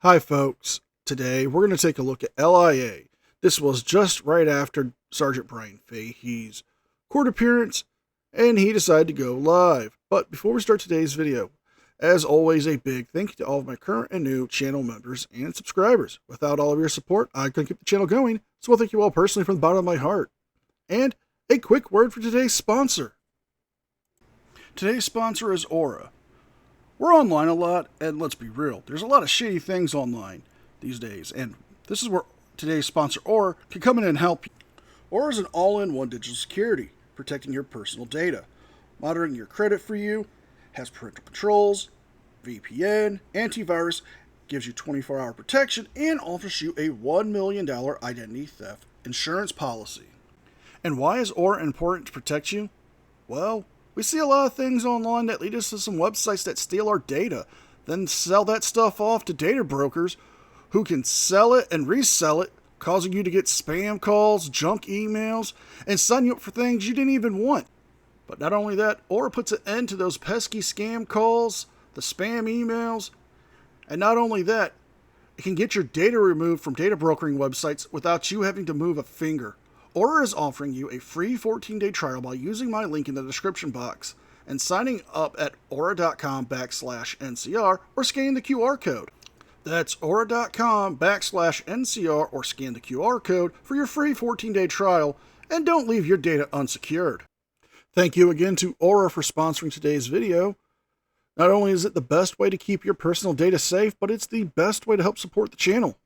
Hi folks, today we're going to take a look at LIA. This was just right after Sergeant Brian Fahey's court appearance, and he decided to go live. But before we start today's video, as always, a big thank you to all of my current and new channel members and subscribers. Without all of your support, I couldn't keep the channel going, so I thank you all personally from the bottom of my heart. And a quick word for today's sponsor. Today's sponsor is Aura. We're online a lot, and let's be real, there's a lot of shitty things online these days, and this is where today's sponsor, Aura, can come in and help you. Aura is an all-in-one digital security, protecting your personal data, monitoring your credit for you, has parental controls, VPN, antivirus, gives you 24-hour protection, and offers you a $1 million identity theft insurance policy. And why is Aura important to protect you? Well, we see a lot of things online that lead us to some websites that steal our data, then sell that stuff off to data brokers who can sell it and resell it, causing you to get spam calls, junk emails, and sign you up for things you didn't even want. But not only that, Aura puts an end to those pesky scam calls, the spam emails, and not only that, it can get your data removed from data brokering websites without you having to move a finger. Aura is offering you a free 14-day trial by using my link in the description box and signing up at aura.com/NCR or scanning the QR code. That's aura.com/NCR or scan the QR code for your free 14-day trial, and don't leave your data unsecured. Thank you again to Aura for sponsoring today's video. Not only is it the best way to keep your personal data safe, but it's the best way to help support the channel.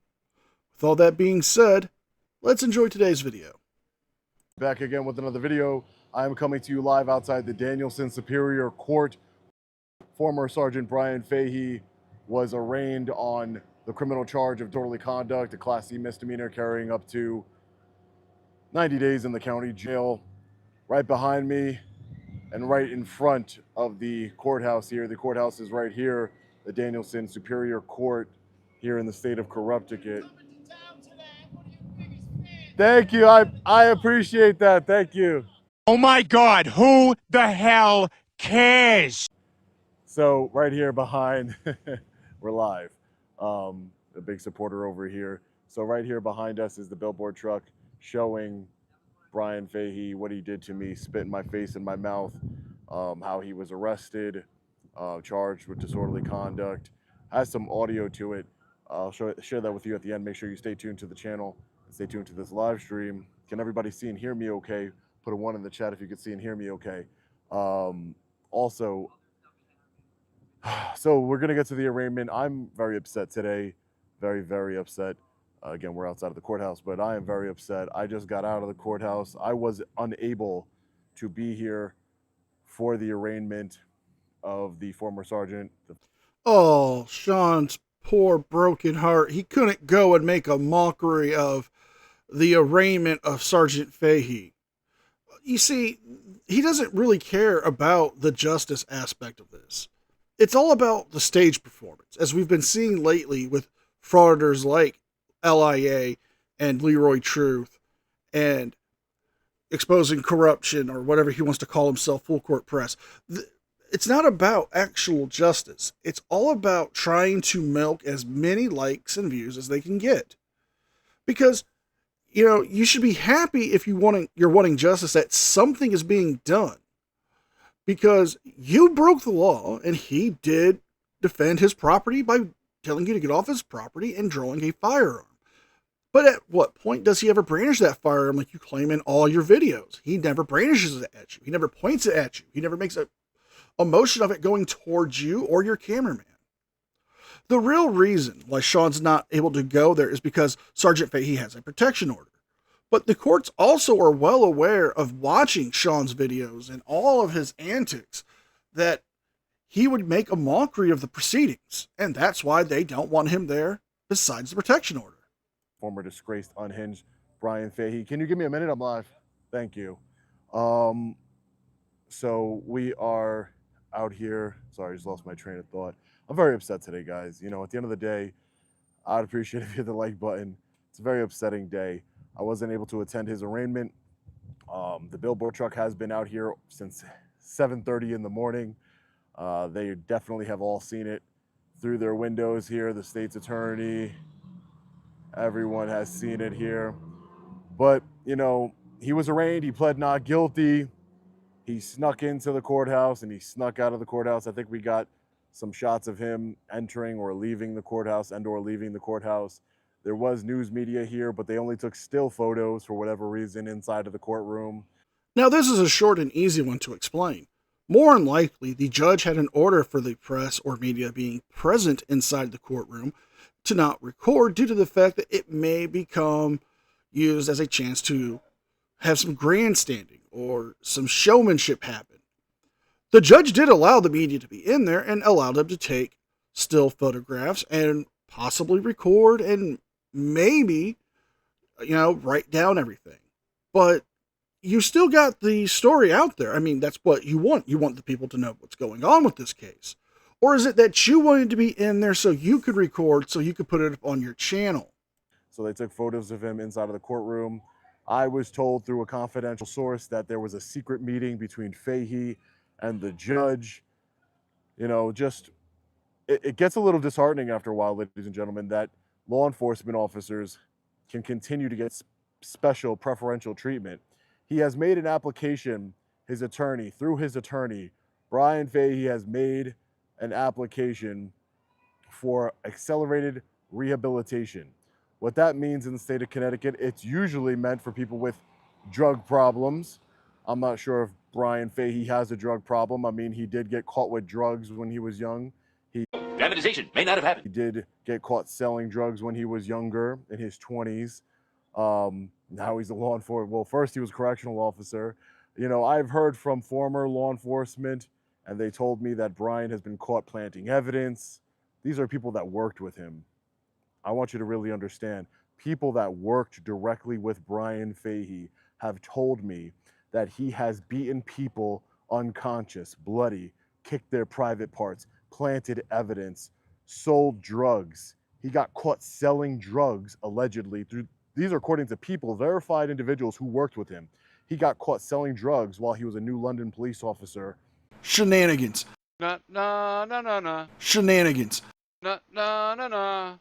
With all that being said, let's enjoy today's video. Back again with another video. I'm coming to you live outside the Danielson Superior Court. Former Sergeant Brian Fahey was arraigned on the criminal charge of disorderly conduct, a Class C misdemeanor carrying up to 90 days in the county jail. Right behind me and right in front of the courthouse here. The courthouse is right here, the Danielson Superior Court here in the state of Connecticut. Thank you. I appreciate that. Thank you. Oh my God, who the hell cares? So right here behind, we're live. A big supporter over here. So right here behind us is the Billboard truck showing Brian Fahey what he did to me, spit in my face and my mouth, how he was arrested, charged with disorderly conduct. Has some audio to it. I'll share that with you at the end. Make sure you stay tuned to the channel. Stay tuned to this live stream. Can everybody see and hear me okay? Put a 1 in the chat if you can see and hear me okay. Also, so we're going to get to the arraignment. I'm very upset today. Very, very upset. Again, we're outside of the courthouse, but I am very upset. I just got out of the courthouse. I was unable to be here for the arraignment of the former sergeant. Oh, Sean's poor broken heart. He couldn't go and make a mockery of the arraignment of Sergeant Fahey. You see, he doesn't really care about the justice aspect of this. It's all about the stage performance, as we've been seeing lately with frauditors like LIA and Leroy Truth, and exposing corruption, or whatever he wants to call himself, full court press. It's not about actual justice. It's all about trying to milk as many likes and views as they can get. Because, you know, you should be happy if you're wanting justice, that something is being done. Because you broke the law, and he did defend his property by telling you to get off his property and drawing a firearm. But at what point does he ever brandish that firearm like you claim in all your videos? He never brandishes it at you. He never points it at you. He never makes a motion of it going towards you or your cameraman. The real reason why Sean's not able to go there is because Sergeant Fahey has a protection order. But the courts also are well aware of watching Sean's videos and all of his antics, that he would make a mockery of the proceedings. And that's why they don't want him there, besides the protection order. Former disgraced, unhinged Brian Fahey. Can you give me a minute? I'm live. Thank you. So we are out here. Sorry, I just lost my train of thought. I'm very upset today, guys. You know, at the end of the day, I'd appreciate if you hit the like button. It's a very upsetting day. I wasn't able to attend his arraignment. The Billboard truck has been out here since 7:30 in the morning. They definitely have all seen it. through their windows here. The state's attorney, everyone has seen it here. But, you know, he was arraigned, he pled not guilty. He snuck into the courthouse and he snuck out of the courthouse. I think we got some shots of him entering or leaving the courthouse and/or leaving the courthouse. There was news media here, but they only took still photos for whatever reason inside of the courtroom. Now, this is a short and easy one to explain. More than likely, the judge had an order for the press or media being present inside the courtroom to not record due to the fact that it may become used as a chance to have some grandstanding or some showmanship happen. The judge did allow the media to be in there and allowed them to take still photographs and possibly record and maybe, write down everything. But you still got the story out there. I mean, that's what you want. You want the people to know what's going on with this case. Or is it that you wanted to be in there so you could record, so you could put it up on your channel? So they took photos of him inside of the courtroom. I was told through a confidential source that there was a secret meeting between Fahey and the judge. You know, just it gets a little disheartening after a while, ladies and gentlemen, that law enforcement officers can continue to get special preferential treatment. He has made an application, his attorney, through his attorney, Brian Fahey has made an application for accelerated rehabilitation. What that means in the state of Connecticut, it's usually meant for people with drug problems. I'm not sure if Brian Fahey has a drug problem. I mean, he did get caught with drugs when he was young. Dramatization may not have happened. He did get caught selling drugs when he was younger, in his 20s. Now he's a law enforcement. Well, first he was a correctional officer. You know, I've heard from former law enforcement, and they told me that Brian has been caught planting evidence. These are people that worked with him. I want you to really understand. People that worked directly with Brian Fahey have told me that he has beaten people unconscious, bloody, kicked their private parts, planted evidence, sold drugs. He got caught selling drugs, allegedly. These are according to people, verified individuals who worked with him. He got caught selling drugs while he was a New London police officer. Shenanigans. Nah. Shenanigans. Nah.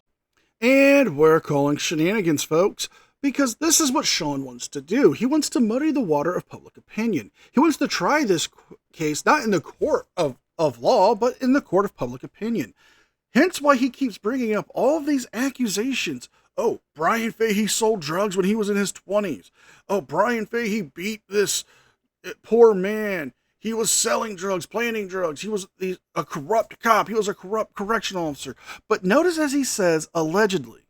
And we're calling shenanigans, folks, because this is what Sean wants to do. He wants to muddy the water of public opinion. He wants to try this case not in the court of law, but in the court of public opinion. Hence why he keeps bringing up all of these accusations. Oh, Brian Fahey sold drugs when he was in his 20s. Oh, Brian Fahey beat this poor man. He was selling drugs, planting drugs. He was a corrupt cop. He was a corrupt correctional officer. But notice as he says, allegedly,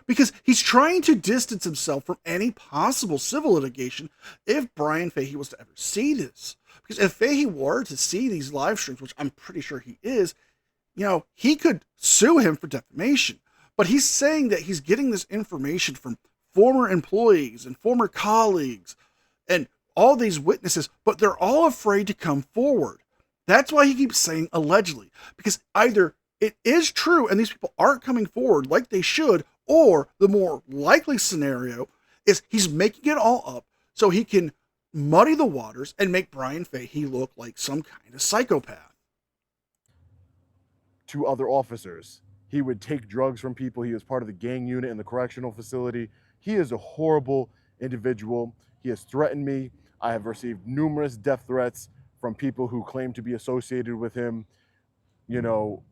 because he's trying to distance himself from any possible civil litigation if Brian Fahey was to ever see this. Because if Fahey were to see these live streams, which I'm pretty sure he is, he could sue him for defamation. But he's saying that he's getting this information from former employees and former colleagues and all these witnesses, but they're all afraid to come forward. That's why he keeps saying allegedly, because either it is true and these people aren't coming forward like they should, or the more likely scenario is he's making it all up so he can muddy the waters and make Brian Fahey look like some kind of psychopath. To other officers, he would take drugs from people. He was part of the gang unit in the correctional facility. He is a horrible individual. He has threatened me. I have received numerous death threats from people who claim to be associated with him. You know,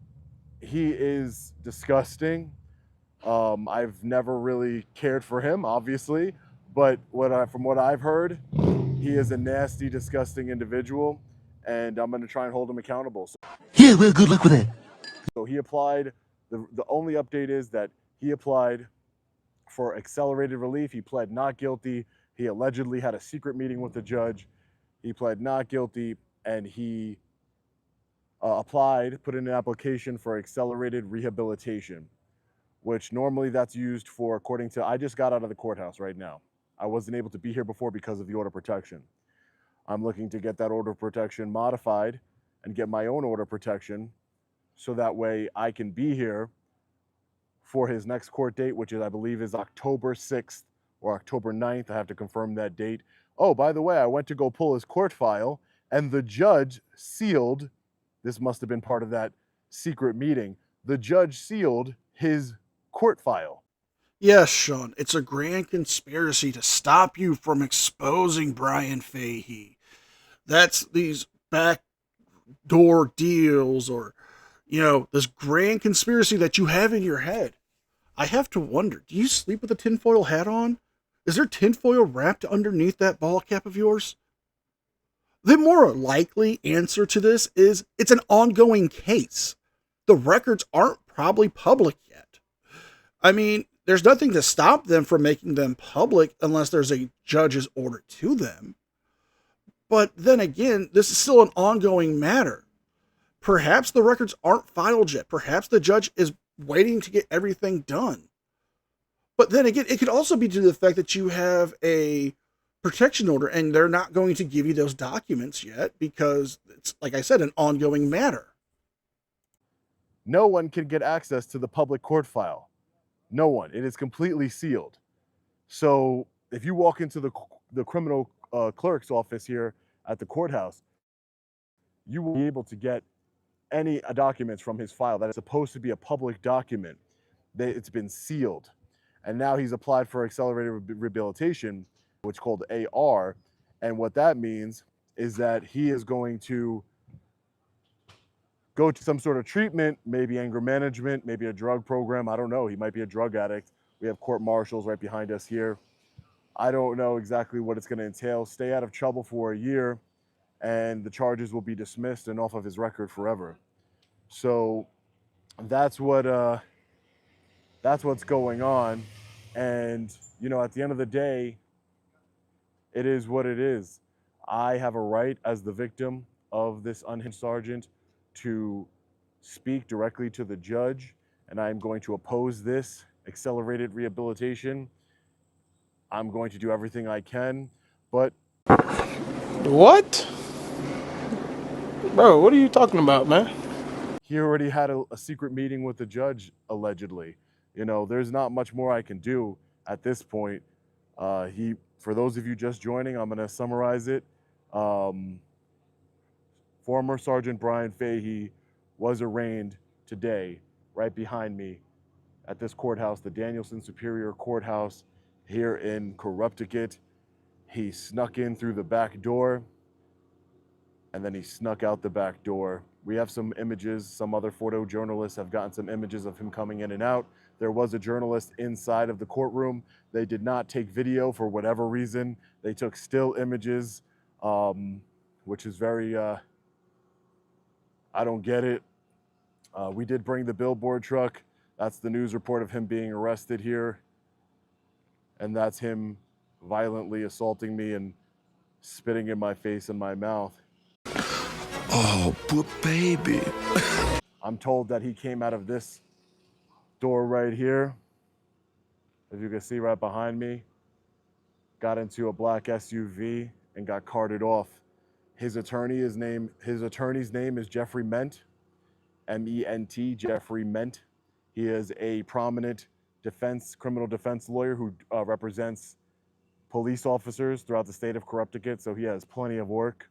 he is disgusting. I've never really cared for him, obviously, but from what I've heard, he is a nasty, disgusting individual, and I'm going to try and hold him accountable. Yeah, well, good luck with that. So he applied. The only update is that he applied for accelerated relief. He pled not guilty. He allegedly had a secret meeting with the judge. He pled not guilty, and he put in an application for accelerated rehabilitation, which normally that's used for, according to, I just got out of the courthouse right now. I wasn't able to be here before because of the order of protection. I'm looking to get that order of protection modified and get my own order of protection so that way I can be here for his next court date, which is, I believe, is October 6th or October 9th. I have to confirm that date. Oh, by the way, I went to go pull his court file, and the judge sealed, this must have been part of that secret meeting, the judge sealed his court file. Yes, Sean, it's a grand conspiracy to stop you from exposing Brian Fahey. That's these backdoor deals or, this grand conspiracy that you have in your head. I have to wonder, do you sleep with a tinfoil hat on? Is there tinfoil wrapped underneath that ball cap of yours? The more likely answer to this is it's an ongoing case. The records aren't probably public yet. I mean, there's nothing to stop them from making them public unless there's a judge's order to them. But then again, this is still an ongoing matter. Perhaps the records aren't filed yet. Perhaps the judge is waiting to get everything done. But then again, it could also be due to the fact that you have a protection order and they're not going to give you those documents yet because it's, like I said, an ongoing matter. No one can get access to the public court file. No one. It is completely sealed. So if you walk into the criminal clerk's office here at the courthouse, you will be able to get any documents from his file that is supposed to be a public document. It's been sealed. And now he's applied for accelerated rehabilitation, which is called AR. And what that means is that he is going to go to some sort of treatment, maybe anger management, maybe a drug program. I don't know. He might be a drug addict. We have court marshals right behind us here. I don't know exactly what it's going to entail. Stay out of trouble for a year, and the charges will be dismissed and off of his record forever. So that's what's going on. And, at the end of the day, it is what it is. I have a right as the victim of this unhinged sergeant to speak directly to the judge, and I'm going to oppose this accelerated rehabilitation. I'm going to do everything I can, but... What? Bro, what are you talking about, man? He already had a secret meeting with the judge, allegedly. There's not much more I can do at this point. For those of you just joining, I'm going to summarize it. Former Sergeant Brian Fahey was arraigned today, right behind me, at this courthouse, the Danielson Superior Courthouse here in Connecticut. He snuck in through the back door, and then he snuck out the back door. We have some images. Some other photojournalists have gotten some images of him coming in and out. There was a journalist inside of the courtroom. They did not take video for whatever reason. They took still images, which is very, I don't get it. We did bring the Billboard truck. That's the news report of him being arrested here. And that's him violently assaulting me and spitting in my face and my mouth. Oh, but baby. I'm told that he came out of this door right here, as you can see right behind me, got into a black SUV and got carted off. His attorney's name is Jeffrey Ment, M-E-N-T, Jeffrey Ment. He is a prominent criminal defense lawyer who represents police officers throughout the state of Connecticut, so he has plenty of work.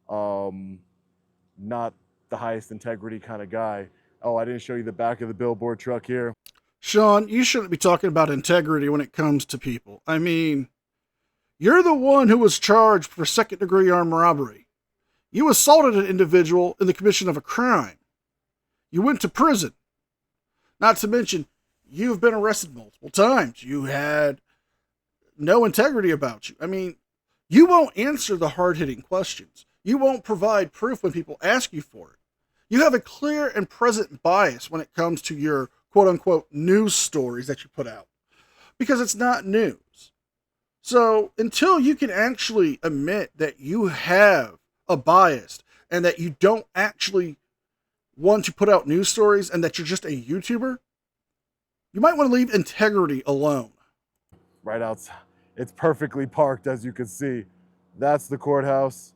Not the highest integrity kind of guy. Oh, I didn't show you the back of the Billboard truck here. Sean, you shouldn't be talking about integrity when it comes to people. I mean, you're the one who was charged for second-degree armed robbery. You assaulted an individual in the commission of a crime. You went to prison. Not to mention, you've been arrested multiple times. You had no integrity about you. I mean, you won't answer the hard-hitting questions. You won't provide proof when people ask you for it. You have a clear and present bias when it comes to your quote-unquote news stories that you put out, because it's not news. So until you can actually admit that you have a bias and that you don't actually want to put out news stories and that you're just a YouTuber, you might want to leave integrity alone. Right outside. It's perfectly parked, as you can see. That's the courthouse.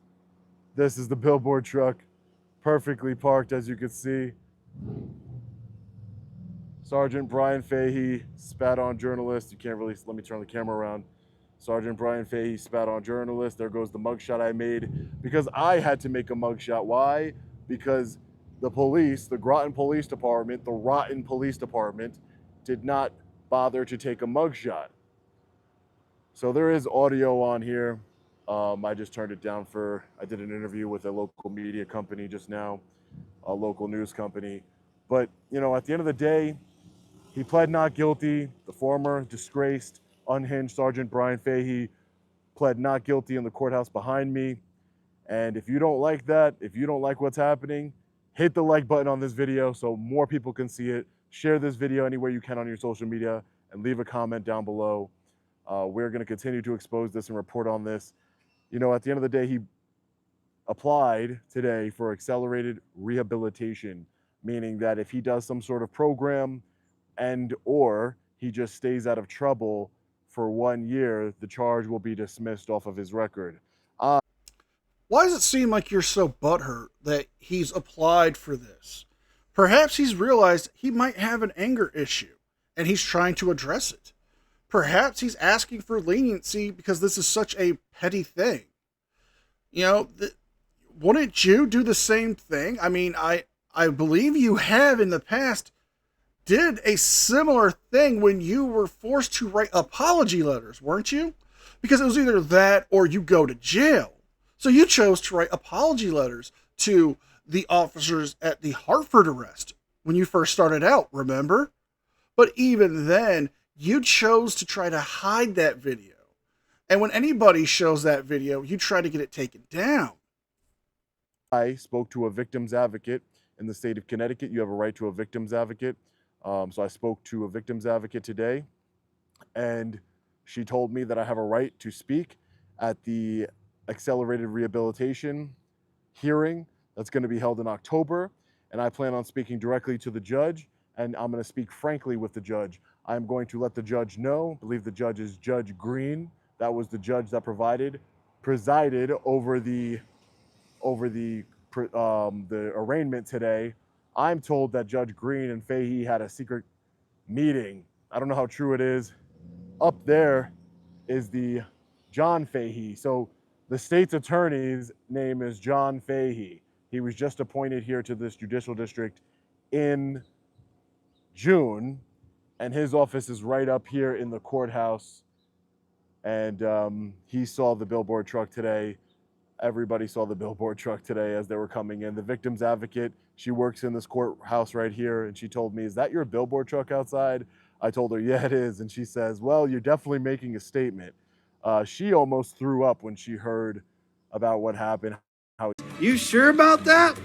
This is the Billboard truck. Perfectly parked, as you can see. Sergeant Brian Fahey spat on journalist. You can't really, let me turn the camera around. Sergeant Brian Fahey spat on journalist. There goes the mugshot I made because I had to make a mugshot. Why? Because the police, the Groton Police Department, the rotten police department, did not bother to take a mugshot. So there is audio on here. I just turned it down I did an interview with a local media company just now, a local news company. But, you know, at the end of the day, he pled not guilty. The former disgraced, unhinged Sergeant Brian Fahey pled not guilty in the courthouse behind me. And if you don't like that, if you don't like what's happening, hit the like button on this video so more people can see it. Share this video anywhere you can on your social media and leave a comment down below. We're going to continue to expose this and report on this. You know, at the end of the day, he applied today for accelerated rehabilitation, meaning that if he does some sort of program or he just stays out of trouble for 1 year, the charge will be dismissed off of his record. Why does it seem like you're so butthurt that he's applied for this? Perhaps he's realized he might have an anger issue and he's trying to address it. Perhaps he's asking for leniency because this is such a petty thing. You know, wouldn't you do the same thing? I mean, I believe you have in the past did a similar thing when you were forced to write apology letters, weren't you? Because it was either that or you go to jail. So you chose to write apology letters to the officers at the Hartford arrest when you first started out, remember? But even then, you chose to try to hide that video. And when anybody shows that video, you try to get it taken down. I spoke to a victim's advocate in the state of Connecticut. You have a right to a victim's advocate. So I spoke to a victim's advocate today, and she told me that I have a right to speak at the accelerated rehabilitation hearing that's going to be held in October. And I plan on speaking directly to the judge, and I'm going to speak frankly with the judge. I'm going to let the judge know. I believe the judge is Judge Green. That was the judge that presided over the arraignment today. I'm told that Judge Green and Fahey had a secret meeting. I don't know how true it is. Up there is the John Fahey. So the state's attorney's name is John Fahey. He was just appointed here to this judicial district in June, and his office is right up here in the courthouse. And he saw the Billboard truck today. Everybody saw the Billboard truck today as they were coming in. The victim's advocate, she works in this courthouse right here, and she told me, "Is that your Billboard truck outside?" I told her, "Yeah, it is." And she says, "Well, you're definitely making a statement." She almost threw up when she heard about what happened. You sure about that?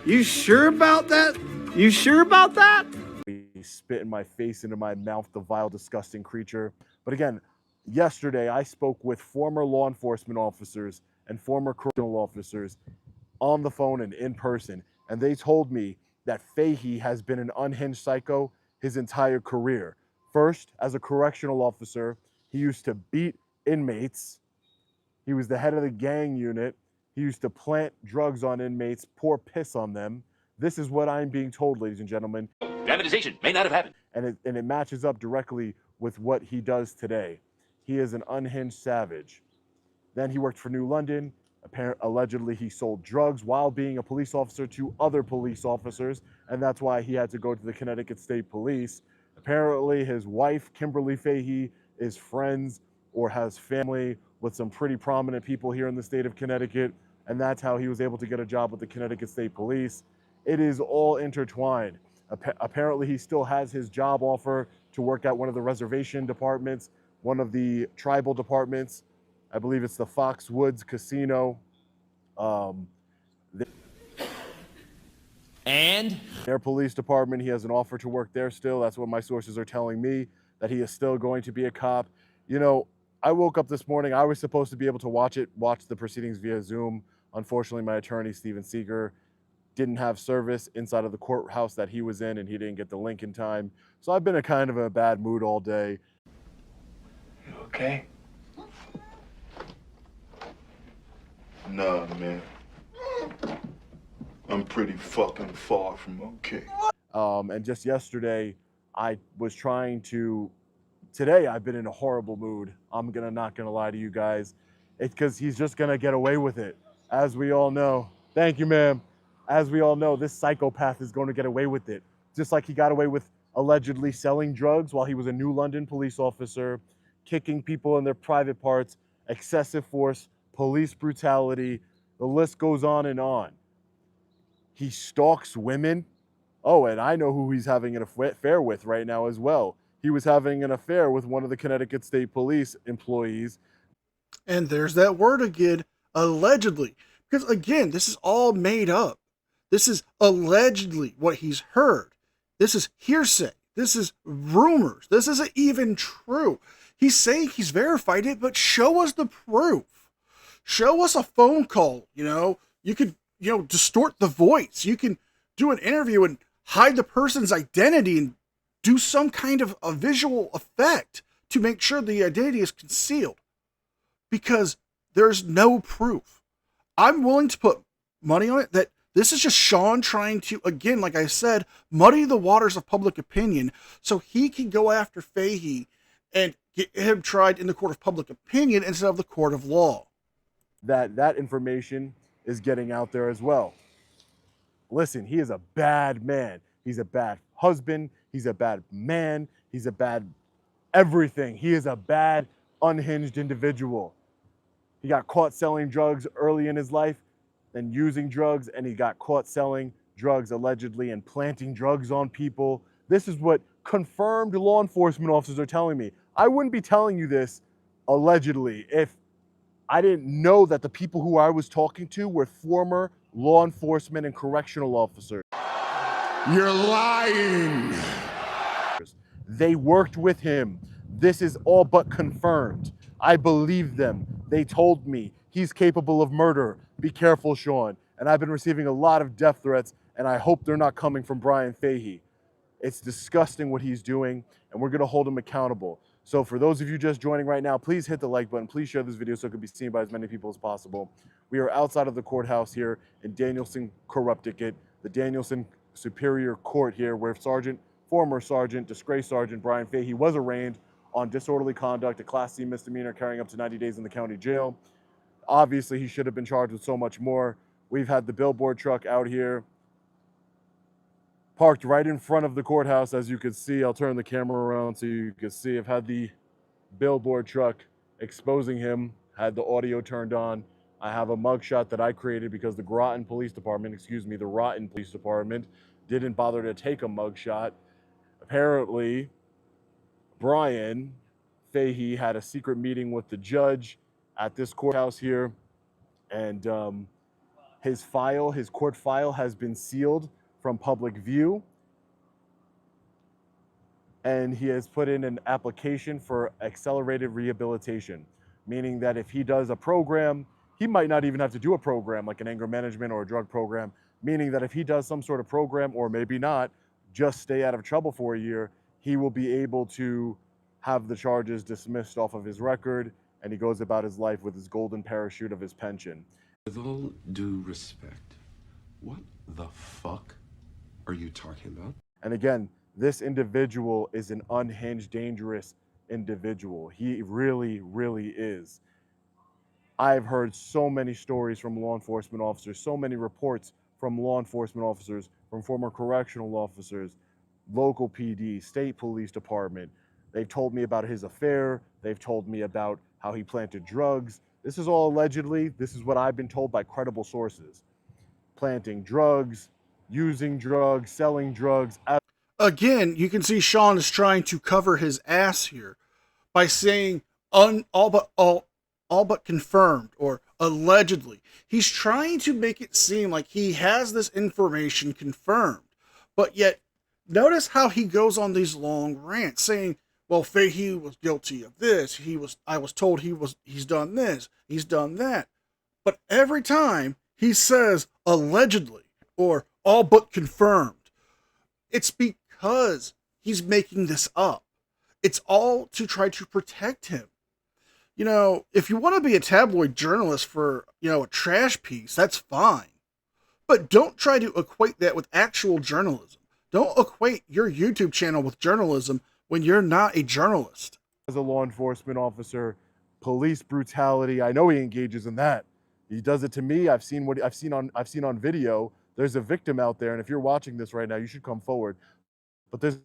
You sure about that? You sure about that? He spit in my face, into my mouth, the vile, disgusting creature. But again, yesterday I spoke with former law enforcement officers and former criminal officers on the phone and in person, and they told me that Fahey has been an unhinged psycho his entire career. First, as a correctional officer, he used to beat inmates. He was the head of the gang unit. He used to plant drugs on inmates, pour piss on them. This is what I'm being told, ladies and gentlemen. Dramatization may not have happened. And it matches up directly with what he does today. He is an unhinged savage. Then he worked for New London. Allegedly, he sold drugs while being a police officer to other police officers, and that's why he had to go to the Connecticut State Police. Apparently, his wife, Kimberly Fahey, is friends or has family with some pretty prominent people here in the state of Connecticut, and that's how he was able to get a job with the Connecticut State Police. It is all intertwined. Apparently, he still has his job offer to work at one of the reservation departments, one of the tribal departments. I believe it's the Foxwoods Casino. And their police department, he has an offer to work there still. That's what my sources are telling me, that he is still going to be a cop. You know, I woke up this morning, I was supposed to be able to watch the proceedings via Zoom. Unfortunately, my attorney, Steven Seeger, didn't have service inside of the courthouse that he was in, and he didn't get the link in time. So I've been in kind of a bad mood all day. You okay? Nah, man. I'm pretty fucking far from okay. And just yesterday, I was trying to... Today, I've been in a horrible mood. I'm not gonna lie to you guys. It's because he's just gonna get away with it, as we all know. Thank you, ma'am. as we all know, this psychopath is going to get away with it. Just like he got away with allegedly selling drugs while he was a New London police officer, kicking people in their private parts, excessive force, police brutality. The list goes on and on. He stalks women. Oh, and I know who he's having an affair with right now as well. He was having an affair with one of the Connecticut State Police employees. And there's that word again, allegedly. Because again, this is all made up. This is allegedly what he's heard. This is hearsay. This is rumors. This isn't even true. He's saying he's verified it, but show us the proof. Show us a phone call. You could, distort the voice. You can do an interview and hide the person's identity and do some kind of a visual effect to make sure the identity is concealed. Because there's no proof. I'm willing to put money on it that this is just Sean trying to, again, like I said, muddy the waters of public opinion so he can go after Fahey and get him tried in the court of public opinion instead of the court of law. That information is getting out there as well. Listen, he is a bad man. He's a bad husband. He's a bad man. He's a bad everything. He is a bad, unhinged individual. He got caught selling drugs early in his life, then using drugs, and he got caught selling drugs allegedly and planting drugs on people. This is what confirmed law enforcement officers are telling me. I wouldn't be telling you this allegedly if I didn't know that the people who I was talking to were former law enforcement and correctional officers. You're lying. They worked with him. This is all but confirmed. I believe them. They told me he's capable of murder. Be careful, Sean. And I've been receiving a lot of death threats, and I hope they're not coming from Brian Fahey. It's disgusting what he's doing, and we're going to hold him accountable. So for those of you just joining right now, please hit the like button. Please share this video so it can be seen by as many people as possible. We are outside of the courthouse here in Danielson, Connecticut, the Danielson Superior Court here, where former Sergeant, disgraced Sergeant Brian Fahey was arraigned on disorderly conduct, a Class C misdemeanor carrying up to 90 days in the county jail. Obviously, he should have been charged with so much more. We've had the Billboard truck out here parked right in front of the courthouse, as you can see. I'll turn the camera around so you can see. I've had the Billboard truck exposing him, had the audio turned on. I have a mugshot that I created because the Rotten Police Department didn't bother to take a mugshot. Apparently, Brian Fahey had a secret meeting with the judge at this courthouse here, and his court file has been sealed from public view, and he has put in an application for accelerated rehabilitation, meaning that if he does a program, he might not even have to do a program like an anger management or a drug program, meaning that if he does some sort of program, or maybe not, just stay out of trouble for a year, he will be able to have the charges dismissed off of his record, and he goes about his life with his golden parachute of his pension. With all due respect, what the fuck are you talking about? And again, this individual is an unhinged, dangerous individual. He really, really is. I've heard so many stories from law enforcement officers, so many reports from law enforcement officers, from former correctional officers, local PD, state police department. They've told me about his affair. They've told me about how he planted drugs. This is all allegedly. This is what I've been told by credible sources. Planting drugs, using drugs, selling drugs. Again, you can see Sean is trying to cover his ass here by saying all but confirmed or allegedly. He's trying to make it seem like he has this information confirmed, but yet notice how he goes on these long rants saying, well, Fahey was guilty of this. I was told he's done this. He's done that. But every time he says allegedly or all but confirmed, it's because he's making this up. It's all to try to protect him. If you want to be a tabloid journalist for, a trash piece, that's fine. But don't try to equate that with actual journalism. Don't equate your YouTube channel with journalism when you're not a journalist. As a law enforcement officer, police brutality, I know he engages in that. He does it to me. I've seen on video There's a victim out there, and if you're watching this right now, you should come forward. But there's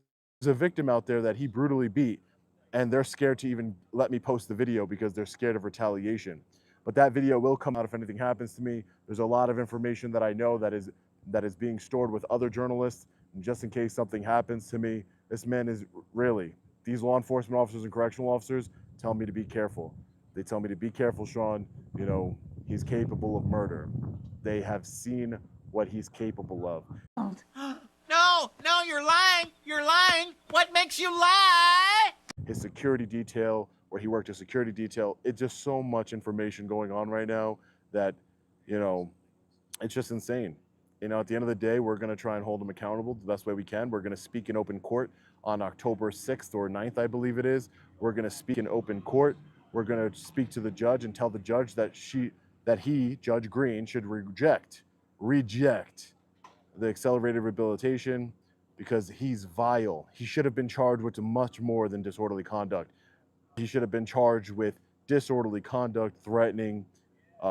a victim out there that he brutally beat, and they're scared to even let me post the video because they're scared of retaliation. But that video will come out if anything happens to me. There's a lot of information that I know that is being stored with other journalists, and just in case something happens to me. This man is really, these law enforcement officers and correctional officers tell me to be careful. They tell me to be careful, Sean. You know, he's capable of murder. They have seen what he's capable of. No, you're lying. You're lying. What makes you lie? His security detail, where he worked a security detail, it's just so much information going on right now that, you know, it's just insane. You know, at the end of the day, we're going to try and hold him accountable the best way we can. We're going to speak in open court on October 6th or 9th, I believe it is. We're going to speak in open court. We're going to speak to the judge and tell the judge that he, Judge Green, should reject the accelerated rehabilitation because he's vile. He should have been charged with much more than disorderly conduct. He should have been charged with disorderly conduct, threatening,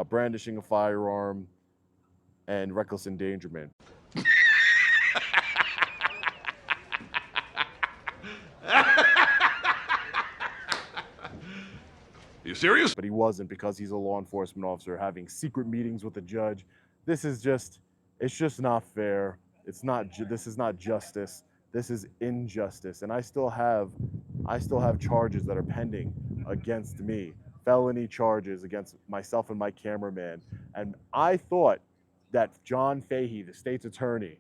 brandishing a firearm, and reckless endangerment. You serious? But he wasn't, because he's a law enforcement officer having secret meetings with the judge. This is just, it's just not fair. It's not, this is not justice. This is injustice. And I still have charges that are pending against me, felony charges against myself and my cameraman. And I thought that John Fahey, the state's attorney,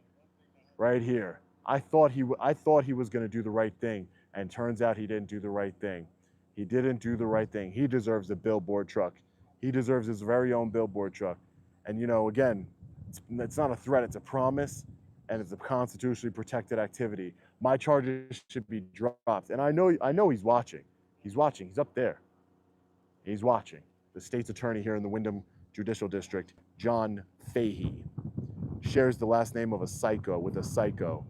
right here, I thought he was going to do the right thing, and turns out he didn't do the right thing. He didn't do the right thing. He deserves a Billboard truck. He deserves his very own Billboard truck. And you know, again, it's not a threat, it's a promise, and it's a constitutionally protected activity. My charges should be dropped. And I know he's watching. He's watching. He's up there. He's watching. The state's attorney here in the Windham Judicial District, John Fahey, shares the last name of a psycho with a psycho.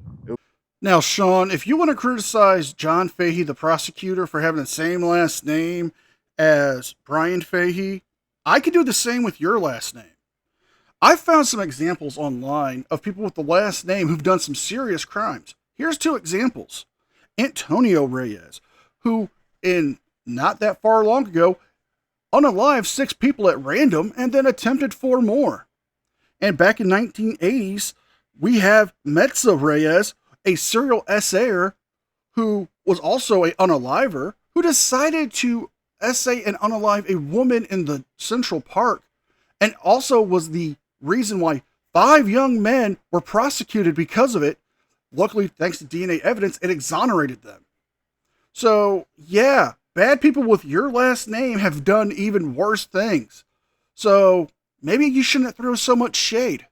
Now, Sean, if you want to criticize John Fahey, the prosecutor, for having the same last name as Brian Fahey, I could do the same with your last name. I've found some examples online of people with the last name who've done some serious crimes. Here's two examples. Antonio Reyes, who, in not that far long ago, unalived 6 people at random and then attempted 4 more. And back in 1980s, we have Metza Reyes, a serial assayer who was also an unaliver, who decided to essay and unalive a woman in the Central Park, and also was the reason why 5 young men were prosecuted because of it. Luckily, thanks to DNA evidence, it exonerated them. So, yeah, bad people with your last name have done even worse things. So, maybe you shouldn't throw so much shade.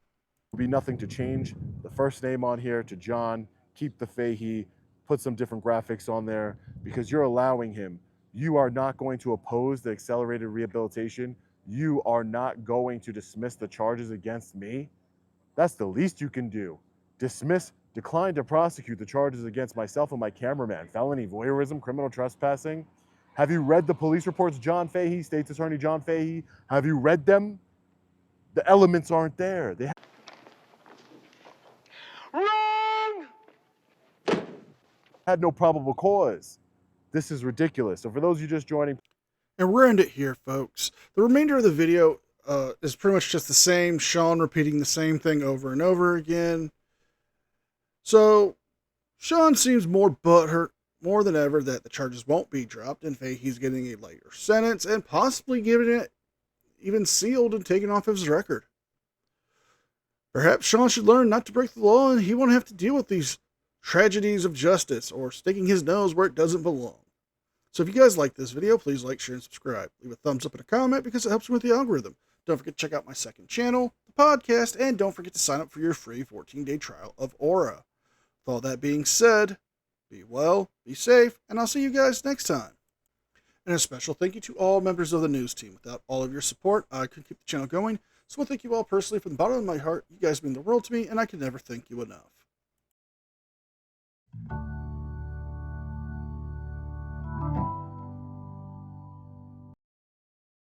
There'll be nothing to change the first name on here to John. Keep the Fahey, put some different graphics on there, because you're allowing him. You are not going to oppose the accelerated rehabilitation. You are not going to dismiss the charges against me. That's the least you can do. Decline to prosecute the charges against myself and my cameraman. Felony voyeurism, criminal trespassing. Have you read the police reports, John Fahey, State's Attorney John Fahey? Have you read them? The elements aren't there. They had no probable cause. This is ridiculous. So for those of you just joining, And we're end it here, folks. The remainder of the video is pretty much just the same. Sean repeating the same thing over and over again. So, Sean seems more butthurt more than ever that the charges won't be dropped, and Fahey's getting a lighter sentence, and possibly giving it even sealed and taken off his record. Perhaps Sean should learn not to break the law, and he won't have to deal with these tragedies of justice or sticking his nose where it doesn't belong. So if you guys like this video, please like, share, and subscribe. Leave a thumbs up and a comment because it helps me with the algorithm. Don't forget to check out my second channel, the podcast, and don't forget to sign up for your free 14-day trial of Aura. With all that being said, be well, be safe, and I'll see you guys next time. And a special thank you to all members of the news team. Without all of your support, I couldn't keep the channel going. So I want to thank you all personally from the bottom of my heart. You guys mean the world to me, and I can never thank you enough.